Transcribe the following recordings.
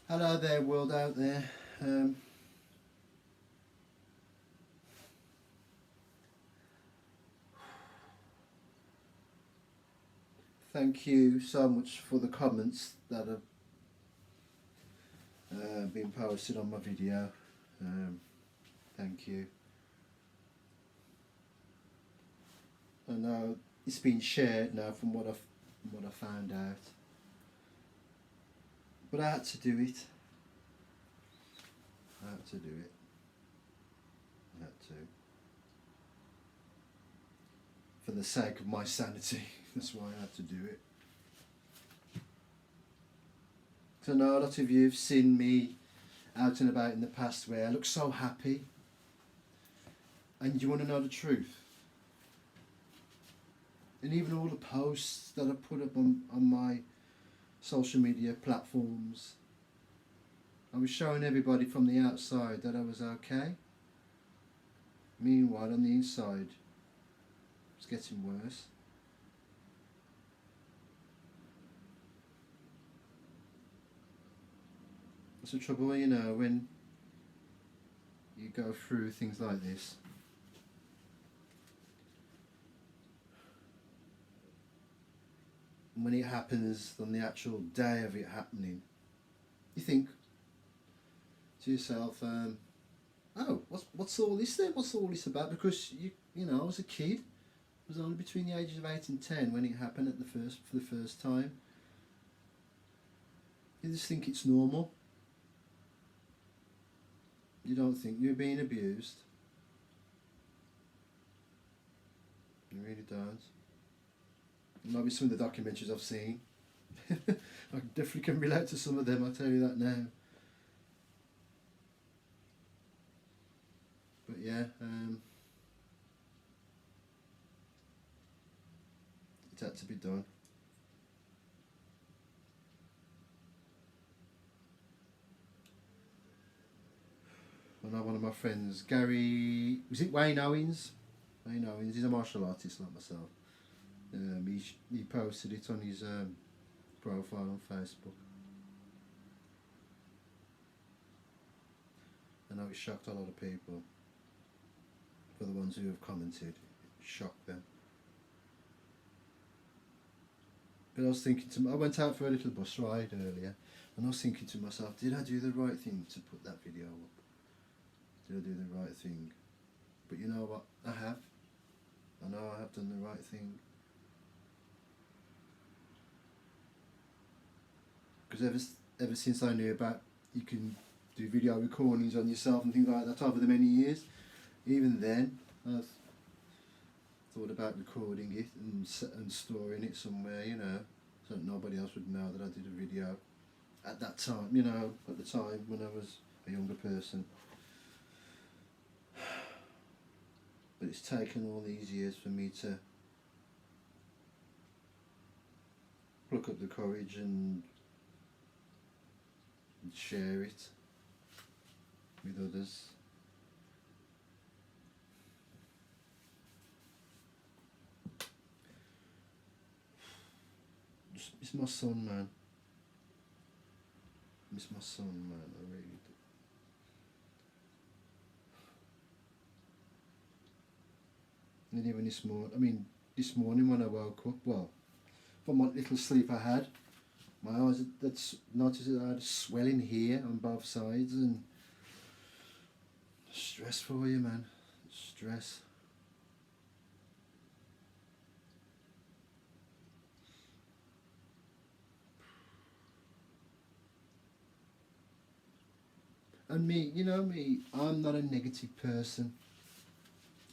Hello there, world out there. Um, Thank you so much for the comments that have been posted on my video. Um, Thank you. I know it's been shared now from what I found out, but I had to do it. I had to do it. I had to, for the sake of my sanity. That's why I had to do it. So I know a lot of you have seen me out and about in the past where I look so happy. And you want to know the truth? And even all the posts that I put up on my social media platforms, I was showing everybody from the outside that I was okay. Meanwhile, on the inside, it's getting worse. That's the trouble, you know, when you go through things like this. And when it happens on the actual day of it happening, you think to yourself, oh, what's all this then? What's all this about? Because you know, I was a kid. I was only between the ages of 8 and 10 when it happened for the first time. You just think it's normal. You don't think you're being abused. You really don't. Maybe some of the documentaries I've seen. I definitely can relate to some of them, I'll tell you that now. But yeah, it had to be done. I know one of my friends, Gary, was it Wayne Owens? Wayne Owens, he's a martial artist like myself. He posted it on his profile on Facebook. I know it shocked a lot of people. For the ones who have commented, it shocked them. But I was thinking I went out for a little bus ride earlier, and I was thinking to myself, did I do the right thing to put that video up? Did I do the right thing? But you know what? I have. I know I have done the right thing. Because ever since I knew about you can do video recordings on yourself and things like that over the many years, even then I've thought about recording it and storing it somewhere, you know, so that nobody else would know that I did a video at that time, you know, at the time when I was a younger person. But it's taken all these years for me to pluck up the courage and share it with others. It's my son, man. It's my son, man. I really do. And even this morning when I woke up, well, from what little sleep I had, my eyes, that's noticed that I had a swelling here on both sides, and stress for you, man. Stress. And me, you know me, I'm not a negative person,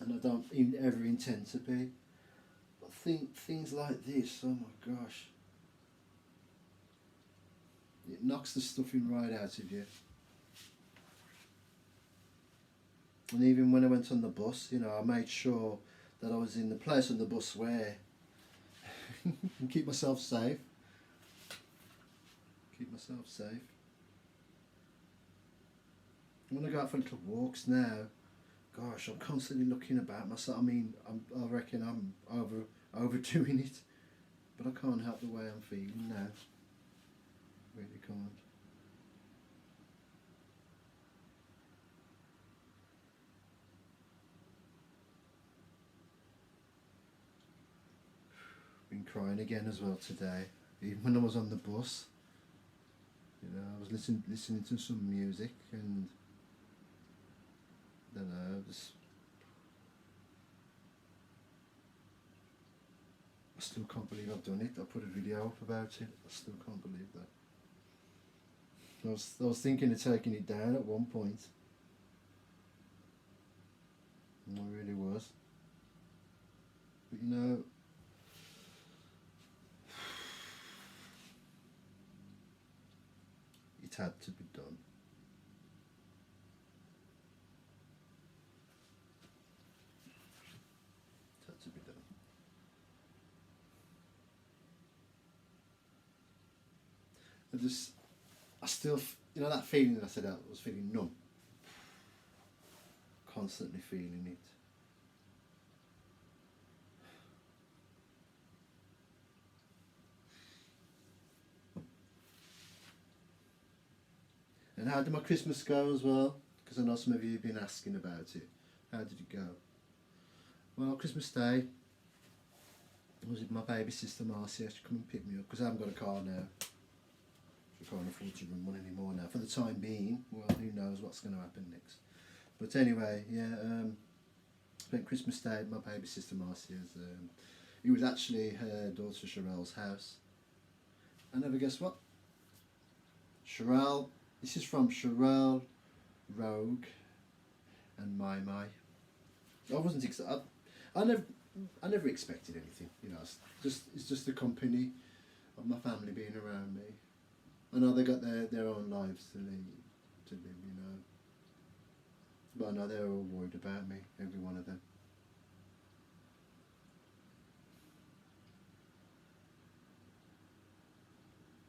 and I don't ever intend to be. But things like this, oh my gosh, it knocks the stuffing right out of you. And even when I went on the bus, you know, I made sure that I was in the place on the bus where and keep myself safe. Keep myself safe. When I go out for little walks now, gosh, I'm constantly looking about myself. I mean, I reckon I'm overdoing it, but I can't help the way I'm feeling now. Really can't. been crying again as well today. Even when I was on the bus, you know, I was listening to some music, and I don't know, I still can't believe I've done it. I put a video up about it. I still can't believe that. I was thinking of taking it down at one point. I really was. But you know, it had to be done. It had to be done. I still, you know, that feeling that I said I was feeling numb. Constantly feeling it. And how did my Christmas go as well? Because I know some of you have been asking about it. How did it go? Well, Christmas Day, I was with my baby sister Marcia. She come and pick me up because I haven't got a car now. I can't afford to run one anymore now. For the time being, well, who knows what's going to happen next. But anyway, yeah, spent Christmas Day at my baby sister Marcia's. It was actually her daughter Sherelle's house. And ever guess what? Sherelle, this is from Sherelle, Rogue, and My. I wasn't excited. I never expected anything. You know, it's just the company of my family being around me. I know they got their own lives to live, you know. But I know they're all worried about me, every one of them.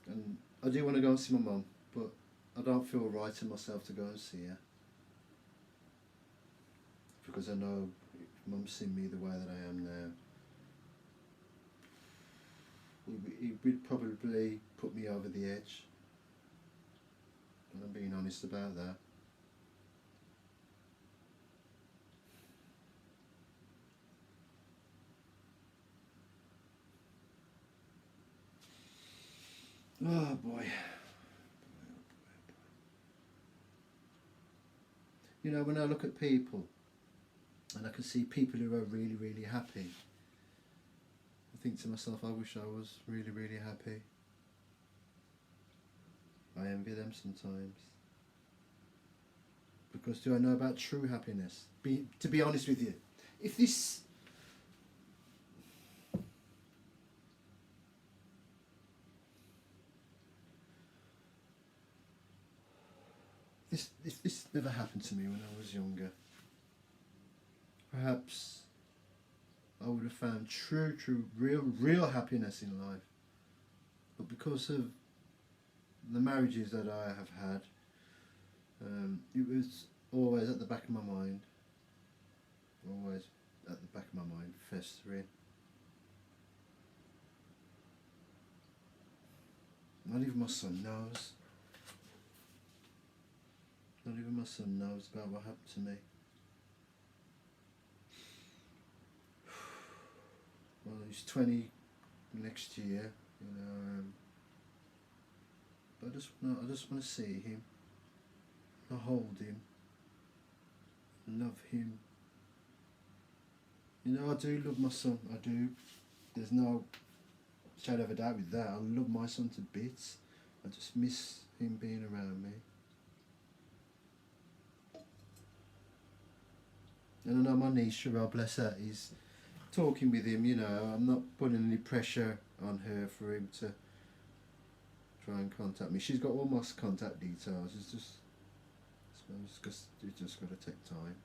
And I do want to go and see my mum, but I don't feel right in myself to go and see her. Because I know if mum's seen me the way that I am now, it would probably put me over the edge. And I'm being honest about that. Oh boy. You know, when I look at people and I can see people who are really, really happy, I think to myself, I wish I was really, really happy. I envy them sometimes. Because do I know about true happiness? To be honest with you, if this if this never happened to me when I was younger, perhaps I would have found true, real happiness in life. But because of the marriages that I have had, it was always at the back of my mind, festering. Not even my son knows. Not even my son knows about what happened to me. Well, he's 20 next year, you know. But I just want to see him. I hold him. Love him. You know, I do love my son. I do. There's no shadow of a doubt with that. I love my son to bits. I just miss him being around me. And I know my niece, Sherelle, bless her, is talking with him, you know. I'm not putting any pressure on her for him to try and contact me. She's got all my contact details. It's just, I suppose, it's just got to take time.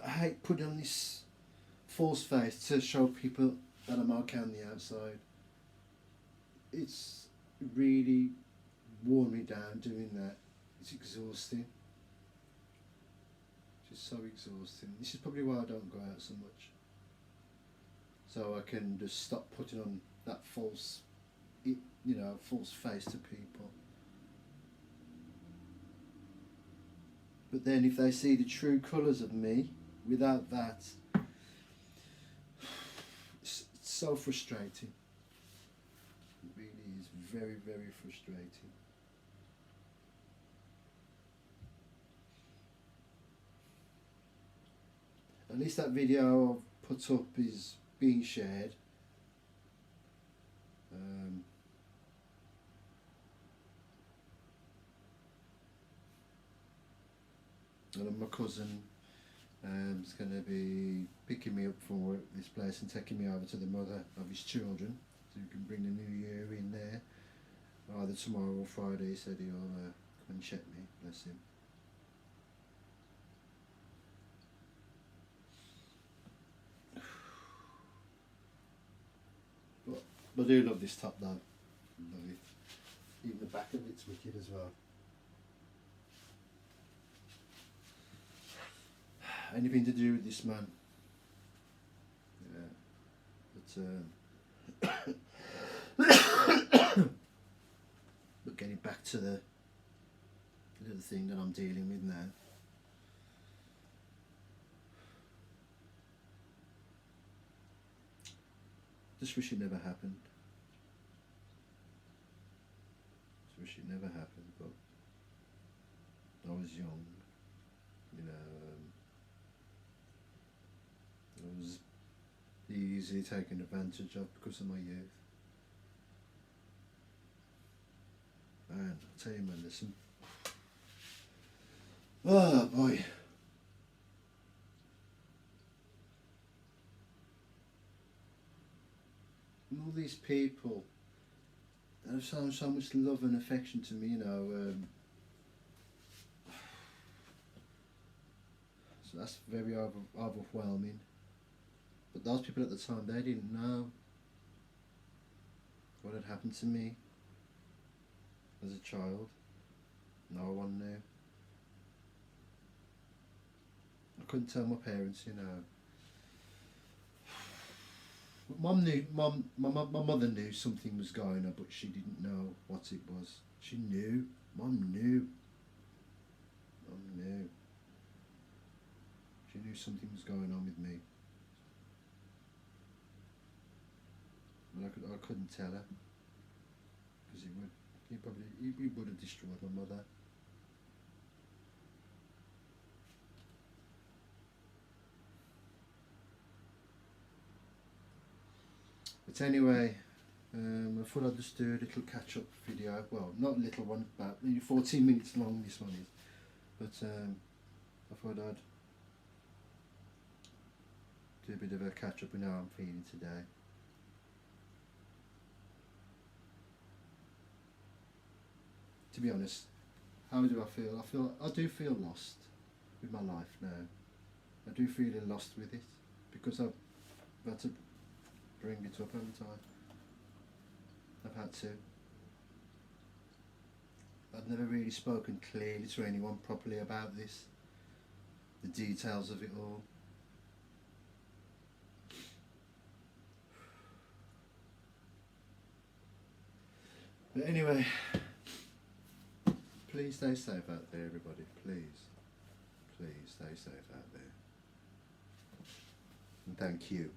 I hate putting on this false face to show people that I'm okay on the outside. It's really worn me down doing that. It's exhausting. Just so exhausting. This is probably why I don't go out so much. So I can just stop putting on that false, false face to people. But then if they see the true colours of me, without that, it's so frustrating. It really is very, very frustrating. At least that video I've put up is being shared. And my cousin is going to be picking me up from work, this place, and taking me over to the mother of his children, so we can bring the new year in there. Either tomorrow or Friday. He said he'll come and check me, bless him. But I do love this top though. Love it. Even the back of it's wicked as well. Anything to do with this man? Yeah. But getting back to the little thing that I'm dealing with now. Just wish it never happened. Just wish it never happened, but I was young, I was easily taken advantage of because of my youth. Man, I'll tell you, man, there's some... Oh boy. And all these people that have shown so much love and affection to me, so that's very overwhelming. But those people at the time, they didn't know what had happened to me as a child. No one knew. I couldn't tell my parents, Mum knew, my mother knew something was going on, but she didn't know what it was. She knew. Mum knew. Mum knew. She knew something was going on with me. But I couldn't tell her. Because he would have destroyed my mother. But anyway, I thought I'd just do a little catch-up video. Well, not a little one, about maybe 14 minutes long this one is. But I thought I'd do a bit of a catch-up with how I'm feeling today. To be honest, how do I feel? I do feel lost with my life now. I do feel lost with it because I've had to bring it up, haven't I? I've had to. I've never really spoken clearly to anyone properly about this, the details of it all. But anyway, please stay safe out there, everybody. Please. Please stay safe out there. And thank you.